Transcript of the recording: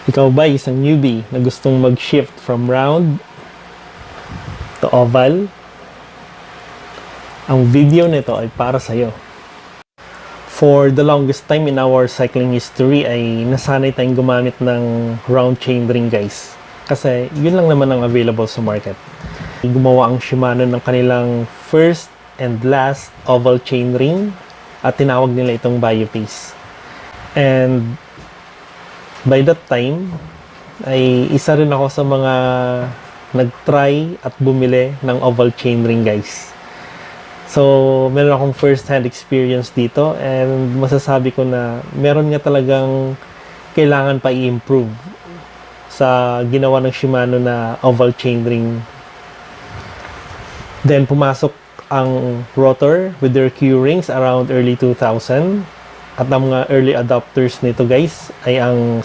Ikaw ba isang newbie na gustong mag-shift from round to oval? Ang video nito ay para sa'yo. For the longest time in our cycling history ay nasanay tayong gumamit ng round chain ring, guys. Kasi yun lang naman ang available sa market. Gumawa ang Shimano ng kanilang first and last oval chain ring at tinawag nila itong Biopace. And by that time, ay isa rin ako sa mga nag-try at bumili ng oval chain ring, guys. So, meron akong first-hand experience dito and masasabi ko na meron nga talagang kailangan pa i-improve sa ginawa ng Shimano na oval chain ring. Then, pumasok ang rotor with their Q-rings around early 2000 at ang mga early adopters nito, guys, ay ang